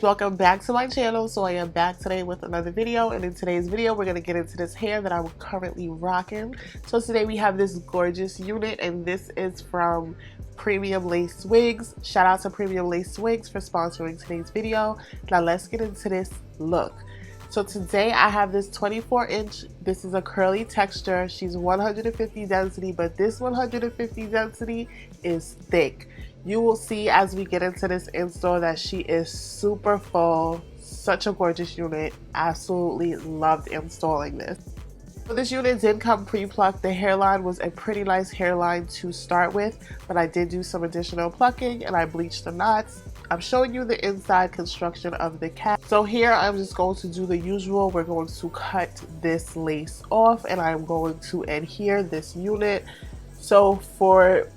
guys, welcome back to my channel. So I am back today with another video, and in today's video we're going to get into this hair that I'm currently rocking. So today we have this gorgeous unit, and this is from Premium Lace Wigs. Shout out to Premium Lace Wigs for sponsoring today's video. Now let's get into this look. So today I have this 24-inch. This is a curly texture. She's 150 density, but this 150 density is thick. You will see as we get into this install that she is super full. Such a gorgeous unit. Absolutely loved installing this. So this unit did come pre-plucked. The hairline was a pretty nice hairline to start with, but I did do some additional plucking and I bleached the knots. I'm showing you the inside construction of the cap. So here I'm just going to do the usual. We're going to cut this lace off and I'm going to adhere this unit. So for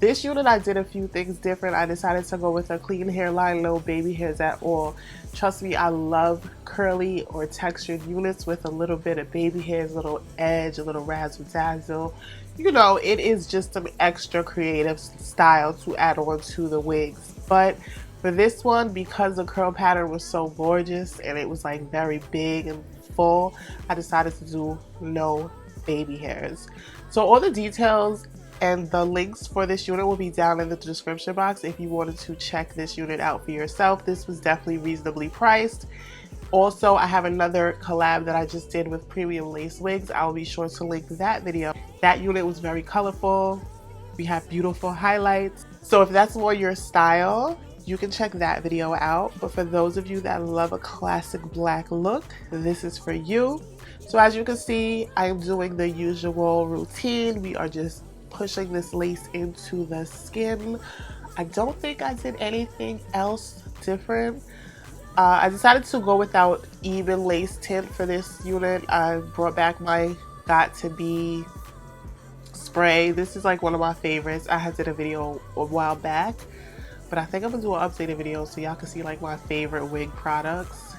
this unit I did a few things different. I decided to go with a clean hairline, no baby hairs at all. Trust me, I love curly or textured units with a little bit of baby hairs, a little edge, a little razzle dazzle. You know, it is just some extra creative style to add on to the wigs. But for this one, because the curl pattern was so gorgeous and it was like very big and full, I decided to do no baby hairs. So all the details and the links for this unit will be down in the description box if you wanted to check this unit out for yourself. This was definitely reasonably priced. Also, I have another collab that I just did with Premium Lace Wigs. I'll be sure to link that video. That unit was very colorful. We have beautiful highlights. So if that's more your style, you can check that video out. But for those of you that love a classic black look, this is for you. So as you can see, I am doing the usual routine. We are just pushing this lace into the skin. I don't think I did anything else different. I decided to go without even lace tint for this unit. I brought back my Got To Be spray. This is like one of my favorites. I had did a video a while back, but I think I'm gonna do an updated video so y'all can see like my favorite wig products.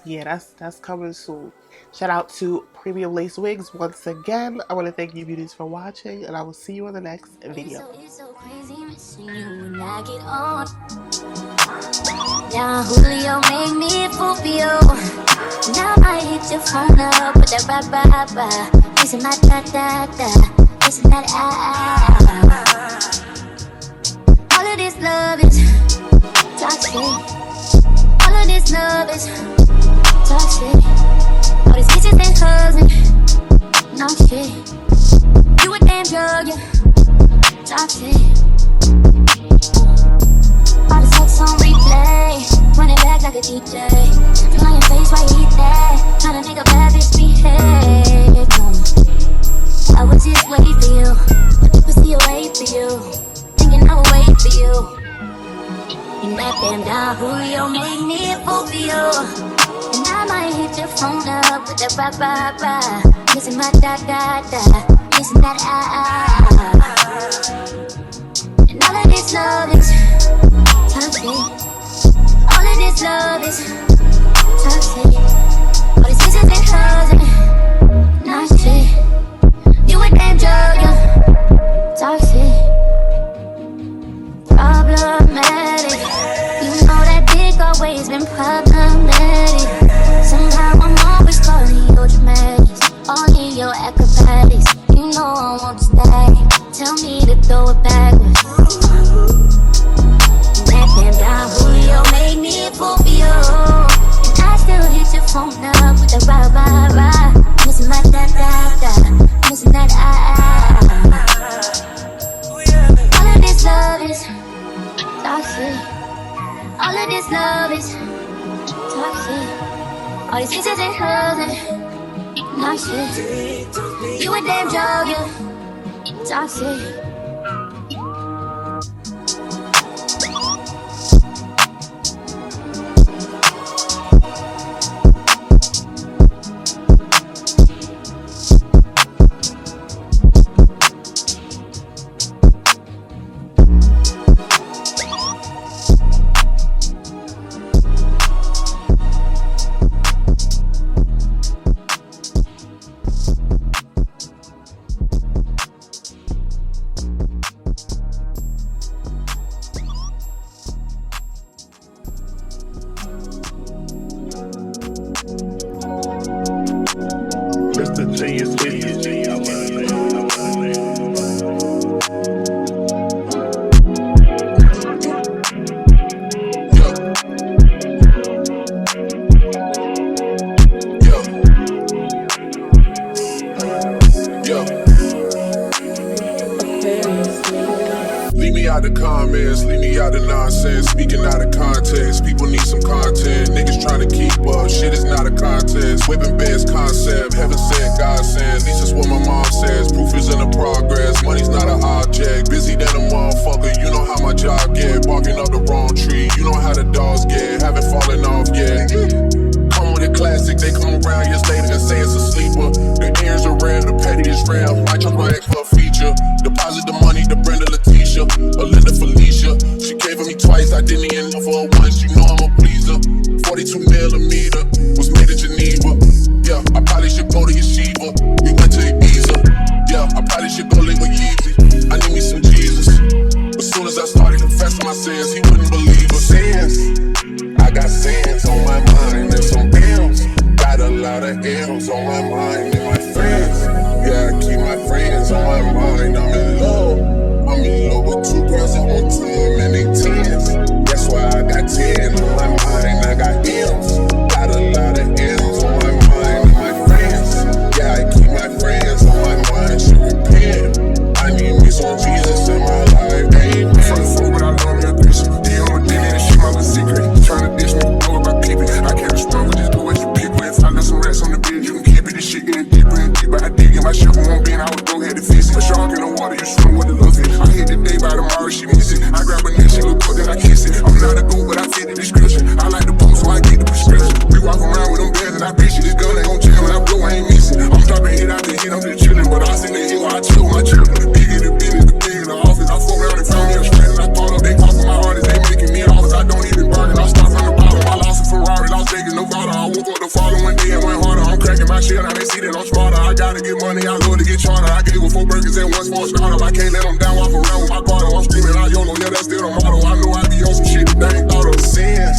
Yeah, that's coming soon. Shout out to Premium Lace Wigs once again. I want to thank you beauties for watching, and I will see you in the next video. It's so crazy missing you when I get on. Now Julio make me Fulvio. Now I hit your phone up with that ba-ba-ba. Listen that da-da-da. Listen that ah. All of this love is toxic. All of this love is toxic. All these bitches and hugs, no shit. You a damn drug, yeah. Toxic. All the sex on replay, running back like a DJ. Feel on your face while you eat that. Tryna make a bad bitch behave. I would just wait for you, pussy away for you, thinking I would wait for you. You met them down, Julio make me a fool for you. And I might hit your phone up with that ba-ba-ba. Listen my da-da-da. Listen that ah. And all of this love is toxic. All of this love is toxic. All these kisses and hugs and not shit. You a damn drug, yeah. Toxic. Problematic. You know that dick always been problematic. Somehow I'm always calling your dramatics, all in your acrobatics. You know I want to stay. Tell me to throw it backwards. Let them down, Julio make me a fool for you. And I still hit your phone up with the rah-rah-rah. Missing my da-da-da, missing that ah. All of this love is toxic. All of this love is toxic. All these kisses and hugs and not shit. You a damn drug, yeah. Toxic. Mr. Genius idiot. Leave me out the comments, leave me out the nonsense. Speaking out of context, people need some content. Niggas trying to keep up, shit is not a contest. Whipping best concept, heaven sent, God sent. At least that's what my mom says. Proof is in the progress, money's not an object. Busy than a motherfucker, you know how my job get. Barking up the wrong tree, you know how the dogs get. Haven't fallen off yet. Come with a classic, they come around years later and say it's a sleeper. The ears are rare, the petty is rare. Might try my ex for a feature. Deposit the money to Brenda Leticia, or Linda Felicia. She gave it me twice, I didn't even know for her once. You know I'm a pleaser. 42 millimeter was made in Geneva. Yeah, I probably should go to Yeshiva. We went to Ibiza. Yeah, I probably should go live with Yeezy. I need me some Jesus. As soon as I started confessing my sins, he wouldn't believe us. Sins, I got sins on my mind and some bills. Got a lot of L's on my mind and my friends. Yeah, I keep my friends on my mind. I'm in love. I'm in love with two girls that want 10 and they 10s. That's why I got 10 on my mind. I got M's. Got a lot of M's on my mind and my friends. Yeah, I keep my friends on my mind. Should repent. I need me some Jesus in my life. Amen. From the phone, but I love me a bitch. D on my dick, and she my little secret. Tryna dish me, know about peeping. I can't respond with this boy as you people. If I left some rats on the bed, you can keep it. This shit getting deeper and deeper. I dig in my shit, won't be in. I would go ahead and fix it. A shark in the water, you swim with the love it. I hit the day by tomorrow, she miss it. I grab her neck, she look good, then I kiss it. I'm not a goat, but I fit the description. I like the post, so I get the prescription. We walk around with them bands and I bitch it. This gun ain't gon' chill, and I blow, I ain't missing. I'm dropping hit out the hit, I'm just chillin'. But I sing the hill, I chill with my children. Big in the business, the big in the office. I fuck around and found me a strand, and I thought up, they talking my artists, they making me offers. I don't even bargain, I start from the bottom. I lost a Ferrari, Las Vegas, Nevada. I woke up the following day and went harder. I'm cracking my shit, now they see that I'm smarter. I gotta get money, I love to get charter. I gave her 4 burgers and 1 small startup. I can't let them down, walk around with my cardo. I'm screaming out YOLO, yeah, that's still the motto. I know I be on some shit that they ain't thought of. Sins,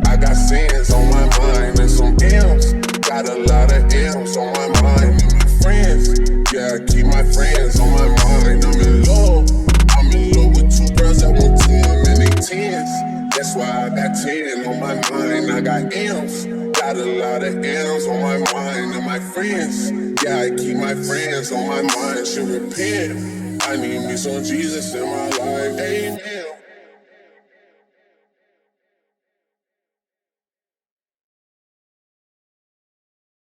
I got sins on my mind and some M's. Got a lot of M's on my mind and my friends. Yeah, I keep my friends on my mind. I'm in love. I'm in love with 2 girls that want 10 and they 10s. That's why I got 10 on my mind. I got M's. Got a lot of M's on my mind and my friends. Yeah, I keep my friends on my mind. Should repent. I need me some Jesus in my life. Amen.